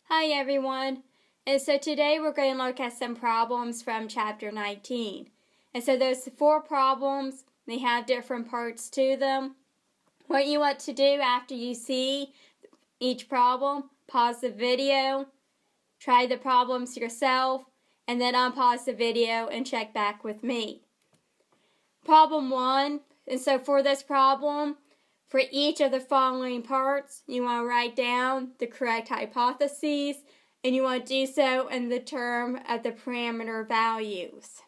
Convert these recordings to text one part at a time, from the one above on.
Hi everyone, and so today we're going to look at some problems from Chapter 19. And so those 4 problems, they have different parts to them. What you want to do after you see each problem, pause the video, try the problems yourself, and then unpause the video and check back with me. Problem 1, and so for this problem, for each of the following parts, you want to write down the correct hypotheses, and you want to do so in the term of the parameter values.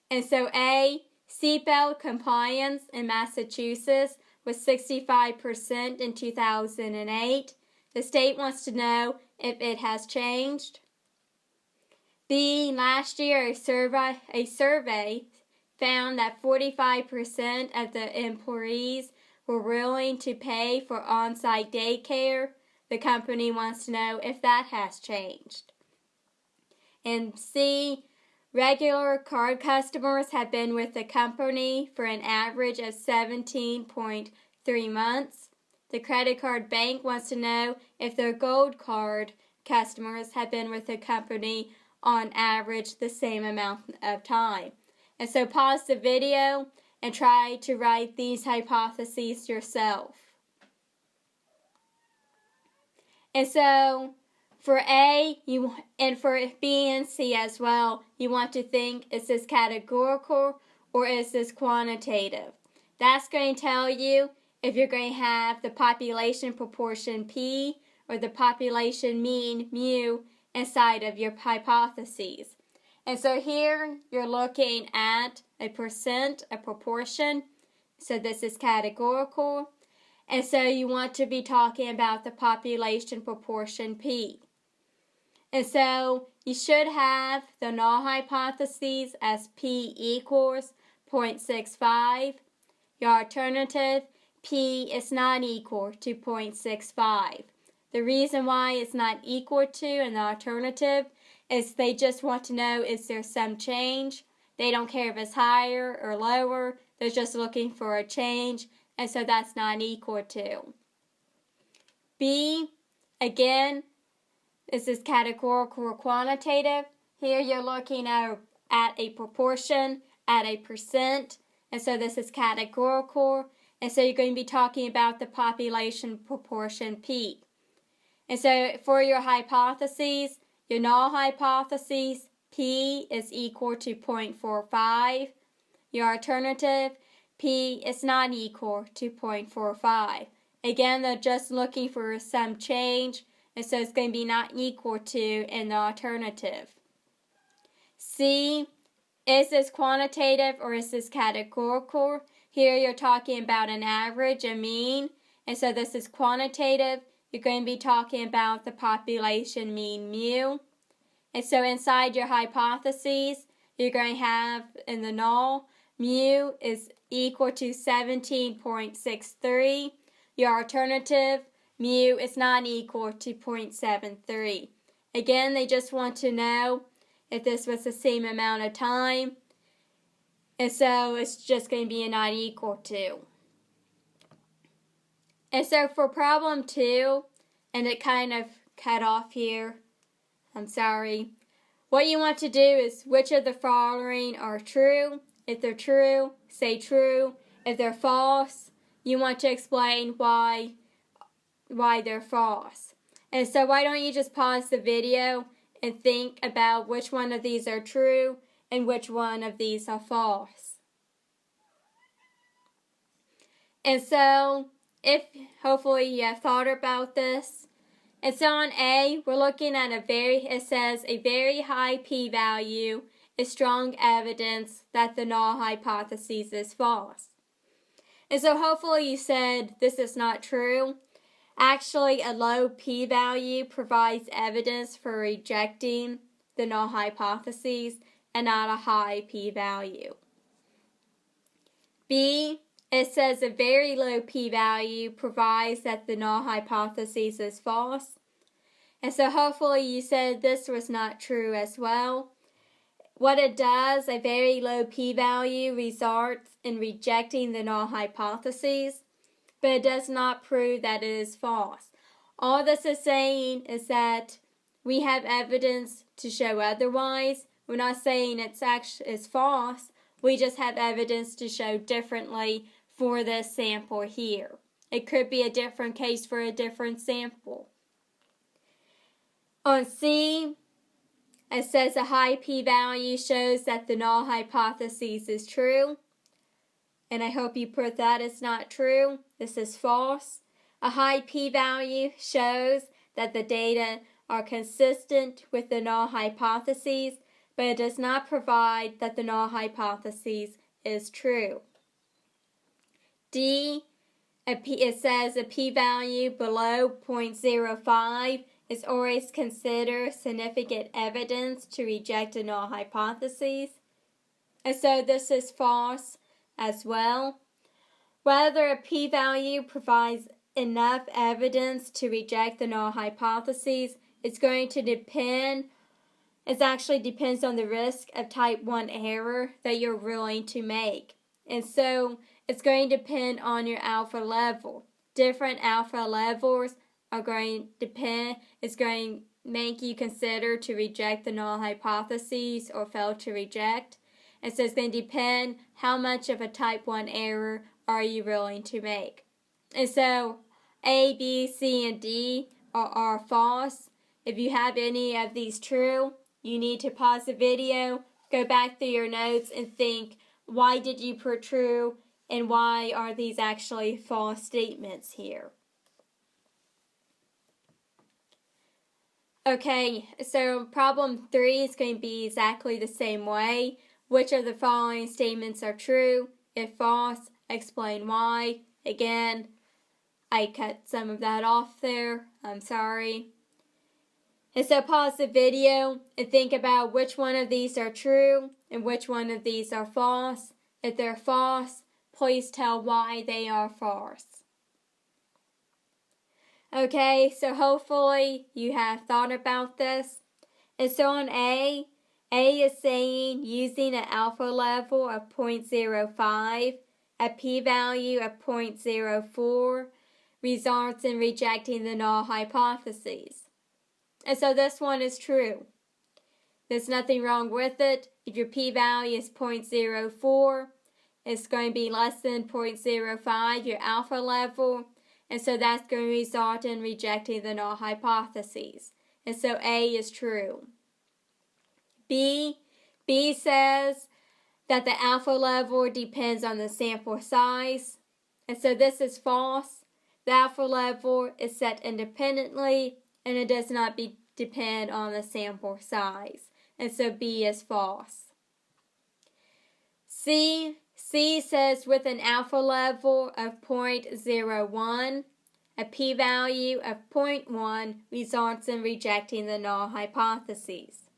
And so A, seatbelt compliance in Massachusetts was 65% in 2008. The state wants to know if it has changed. B, last year a survey found that 45% of the employees were willing to pay for on-site daycare. The company wants to know if that has changed. And C, regular card customers have been with the company for an average of 17.3 months. The credit card bank wants to know if their gold card customers have been with the company on average the same amount of time. And so pause the video and try to write these hypotheses yourself. And so for A, and for B and C as well, you want to think, is this categorical or is this quantitative? That's going to tell you if you're going to have the population proportion P or the population mean mu inside of your hypotheses. And so here you're looking at a percent, a proportion. So this is categorical. And so you want to be talking about the population proportion P. And so you should have the null hypotheses as P equals 0.65. Your alternative, P is not equal to 0.65. The reason why it's not equal to in the alternative is they just want to know, is there some change? They don't care if it's higher or lower. They're just looking for a change, and so that's not equal to. B, again, this is categorical or quantitative. Here you're looking at a proportion, at a percent, and so this is categorical, and so you're going to be talking about the population proportion P. And so for your hypotheses, your null hypotheses, P is equal to 0.45. Your alternative, P is not equal to 0.45. Again, they're just looking for some change, and so it's going to be not equal to in the alternative. C, is this quantitative or is this categorical? Here you're talking about an average, a mean, and so this is quantitative. You're going to be talking about the population mean mu. And so inside your hypotheses, you're going to have in the null, mu is equal to 17.63. Your alternative, mu is not equal to 0.73. Again, they just want to know if this was the same amount of time. And so it's just going to be a not equal to. And so for problem 2, and it kind of cut off here, I'm sorry. What you want to do is which of the following are true. If they're true, say true. If they're false, you want to explain why they're false. And so why don't you just pause the video and think about which one of these are true and which one of these are false. And so if hopefully you have thought about this. And so on A, we're looking at it says a very high p-value is strong evidence that the null hypothesis is false. And so hopefully you said this is not true. Actually, a low p-value provides evidence for rejecting the null hypothesis and not a high p-value. B, it says a very low p-value provides that the null hypothesis is false. And so hopefully you said this was not true as well. What it does, a very low p-value results in rejecting the null hypothesis, but it does not prove that it is false. All this is saying is that we have evidence to show otherwise. We're not saying it's false. We just have evidence to show differently for this sample here. It could be a different case for a different sample. On C, it says a high p-value shows that the null hypothesis is true. And I hope you put that as not true. This is false. A high p-value shows that the data are consistent with the null hypothesis, but it does not provide that the null hypothesis is true. D, it says a p-value below 0.05 is always considered significant evidence to reject a null hypothesis. And so this is false as well. Whether a p-value provides enough evidence to reject the null hypothesis is going to depend. It actually depends on the risk of type 1 error that you're willing to make. And so it's going to depend on your alpha level. Different alpha levels are going to depend. It's going to make you consider to reject the null hypothesis or fail to reject. And so it's going to depend how much of a type 1 error are you willing to make. And so A, B, C, and D are false. If you have any of these true, you need to pause the video, go back through your notes, and think, why did you put true, and why are these actually false statements here? Okay, so problem 3 is going to be exactly the same way. Which of the following statements are true? If false, explain why. Again, I cut some of that off there. I'm sorry. And so pause the video and think about which one of these are true and which one of these are false. If they're false, please tell why they are false. Okay, so hopefully you have thought about this. And so on A is saying using an alpha level of 0.05, a p-value of 0.04 results in rejecting the null hypothesis. And so this one is true. There's nothing wrong with it. If your p-value is 0.04, it's going to be less than 0.05, your alpha level, and so that's going to result in rejecting the null hypothesis. And so A is true. B says that the alpha level depends on the sample size, and so this is false. The alpha level is set independently, and it does not depend on the sample size. And so B is false. C says with an alpha level of 0.01, a p-value of 0.1 results in rejecting the null hypothesis.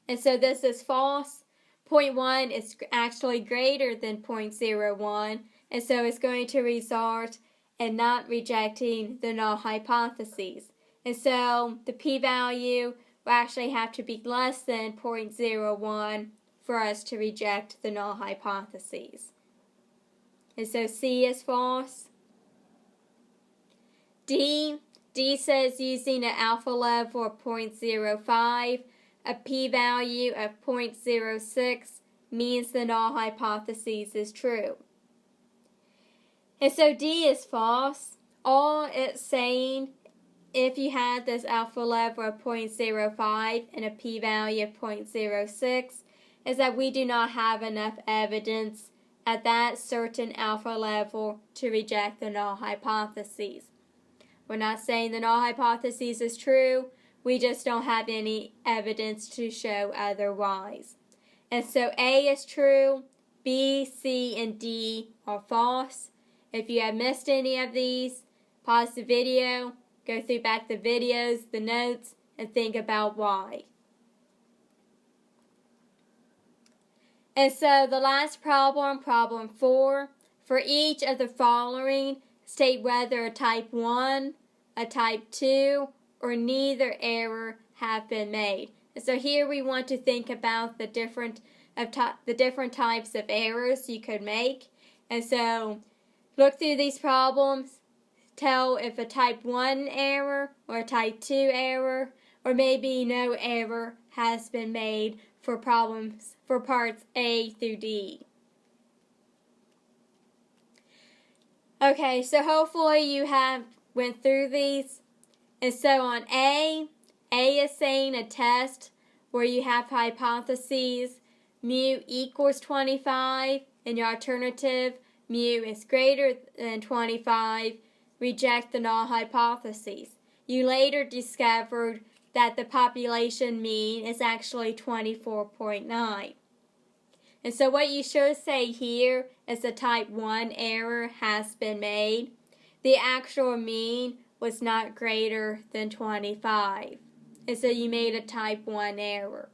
And so this is false. 0.1 is actually greater than 0.01, and so it's going to result in not rejecting the null hypothesis. And so the p-value will actually have to be less than 0.01 for us to reject the null hypothesis. And so C is false. D says using an alpha level of 0.05, a p-value of 0.06 means the null hypothesis is true. And so D is false. All it's saying, if you had this alpha level of 0.05 and a p-value of 0.06, is that we do not have enough evidence at that certain alpha level to reject the null hypothesis. We're not saying the null hypothesis is true, we just don't have any evidence to show otherwise. And so A is true, B, C, and D are false. If you have missed any of these, pause the video, go through back the videos, the notes, and think about why. And so the last problem, problem 4, for each of the following, state whether a type 1, a type 2, or neither error have been made. And so here we want to think about the different types of errors you could make. And so look through these problems, tell if a type 1 error or a type 2 error, or maybe no error has been made for problems for parts A through D. Okay, so hopefully you have went through these. And so on A is saying a test where you have hypotheses mu equals 25 and your alternative mu is greater than 25, reject the null hypotheses. You later discovered that the population mean is actually 24.9. And so what you should say here is the type 1 error has been made. The actual mean was not greater than 25. And so you made a type 1 error.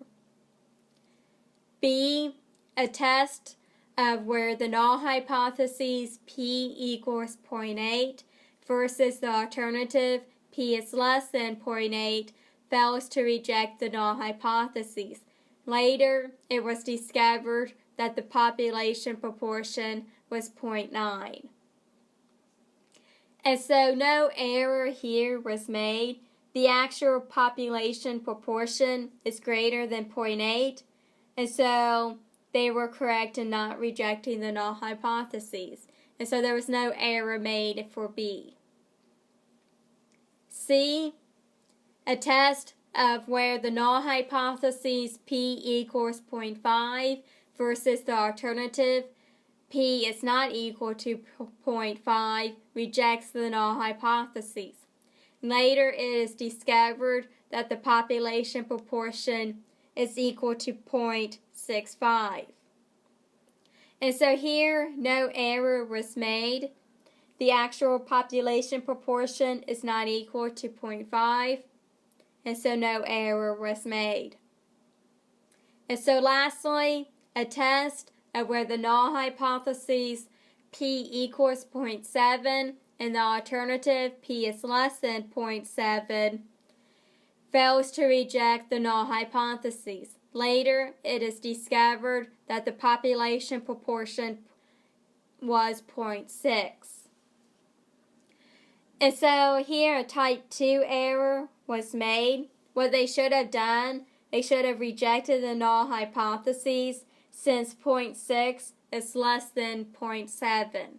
B, a test of where the null hypothesis P equals 0.8 versus the alternative P is less than 0.8 fails to reject the null hypothesis. Later, it was discovered that the population proportion was 0.9. And so no error here was made. The actual population proportion is greater than 0.8, and so they were correct in not rejecting the null hypotheses. And so there was no error made for B. C, a test of where the null hypothesis P equals 0.5 versus the alternative P is not equal to 0.5 rejects the null hypothesis. Later it is discovered that the population proportion is equal to 0.65. And so here no error was made. The actual population proportion is not equal to 0.5, and so no error was made. And so lastly, a test of where the null hypothesis P equals 0.7 and the alternative P is less than 0.7 fails to reject the null hypothesis. Later, it is discovered that the population proportion was 0.6. And so here a type 2 error was made. What they should have done, they should have rejected the null hypotheses since 0.6 is less than 0.7.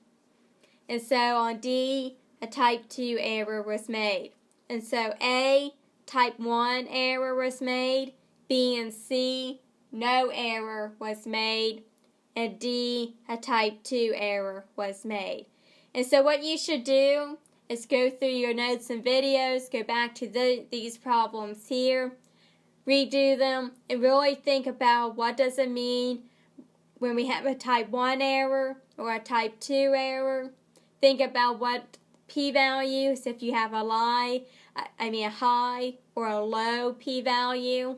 And so on D, a type 2 error was made. And so A, type 1 error was made. B and C, no error was made. And D, a type 2 error was made. And so what you should do is go through your notes and videos, go back to these problems here, redo them, and really think about what does it mean when we have a type 1 error or a type 2 error. Think about what p-values, if you have a high or a low p-value.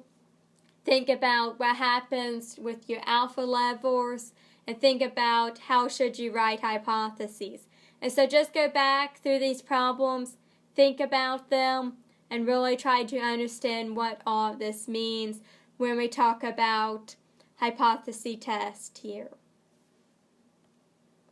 Think about what happens with your alpha levels, and think about how should you write hypotheses. And so just go back through these problems, think about them, and really try to understand what all this means when we talk about hypothesis test here.